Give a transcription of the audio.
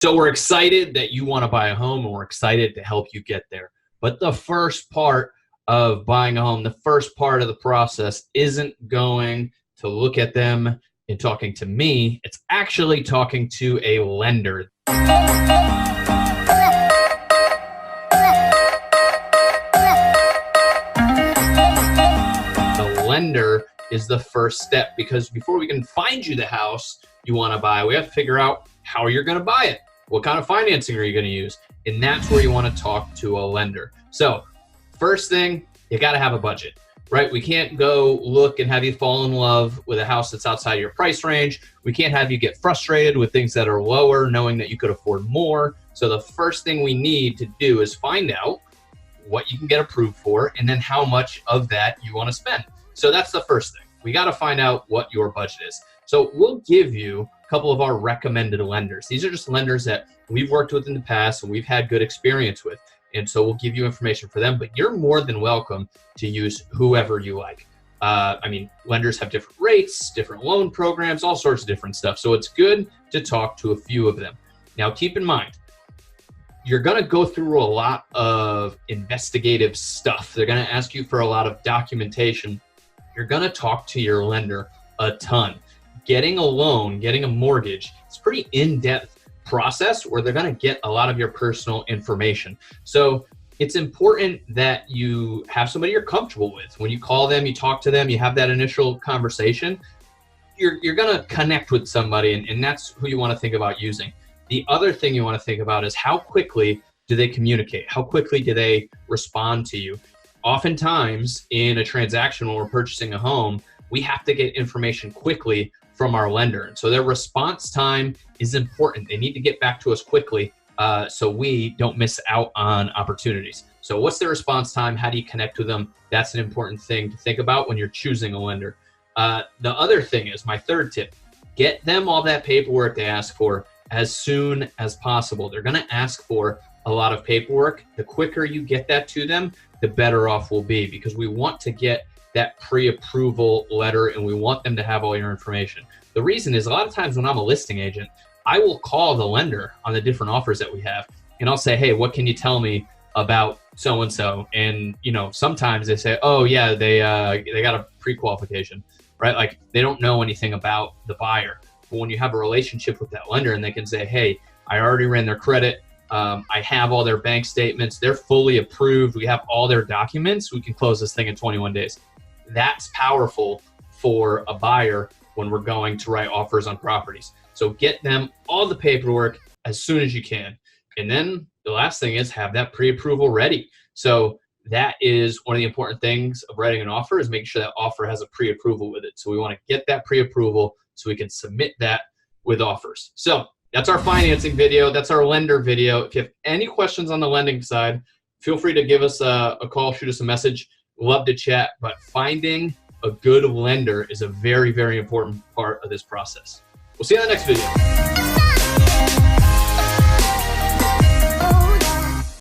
So we're excited that you want to buy a home, and we're excited to help you get there. But the first part of buying a home, the first part of the process isn't going to look at them and talking to me. It's actually talking to a lender. The lender is the first step, because before we can find you the house you want to buy, we have to figure out how you're going to buy it. What kind of financing are you going to use? And that's where you want to talk to a lender. So first thing, you got to have a budget, right? We can't go look and have you fall in love with a house that's outside your price range. We can't have you get frustrated with things that are lower, knowing that you could afford more. So the first thing we need to do is find out what you can get approved for, and then how much of that you want to spend. So that's the first thing. We got to find out what your budget is. So we'll give you a couple of our recommended lenders. These are just lenders that we've worked with in the past and we've had good experience with. And so we'll give you information for them, but you're more than welcome to use whoever you like. Lenders have different rates, different loan programs, all sorts of different stuff. So it's good to talk to a few of them. Now, keep in mind, you're going to go through a lot of investigative stuff. They're going to ask you for a lot of documentation. You're going to talk to your lender a ton. Getting a loan, getting a mortgage, it's a pretty in-depth process where they're going to get a lot of your personal information. So it's important that you have somebody you're comfortable with. When you call them, you talk to them, you have that initial conversation, you're going to connect with somebody, and that's who you want to think about using. The other thing you want to think about is how quickly do they communicate? How quickly do they respond to you? Oftentimes in a transaction when we're purchasing a home, we have to get information quickly from our lender. And so their response time is important. They need to get back to us quickly so we don't miss out on opportunities. So what's their response time? How do you connect with them? That's an important thing to think about when you're choosing a lender. The other thing is, my third tip, get them all that paperwork they ask for as soon as possible. They're going to ask for a lot of paperwork. The quicker you get that to them, the better off we'll be, because we want to get that pre-approval letter and we want them to have all your information. The reason is, a lot of times when I'm a listing agent, I will call the lender on the different offers that we have, and I'll say, hey, what can you tell me about so-and-so? And sometimes they say, oh yeah, they got a pre-qualification, right? Like, they don't know anything about the buyer. But when you have a relationship with that lender and they can say, hey, I already ran their credit, I have all their bank statements, they're fully approved, we have all their documents, we can close this thing in 21 days. That's powerful for a buyer when we're going to write offers on properties. So get them all the paperwork as soon as you can. And then the last thing is, have that pre-approval ready. So that is one of the important things of writing an offer, is making sure that offer has a pre-approval with it. So we want to get that pre-approval so we can submit that with offers. So that's our financing video. That's our lender video. If you have any questions on the lending side, feel free to give us a call, shoot us a message. Love to chat. But finding a good lender is a very, very important part of this process. We'll see you in the next video.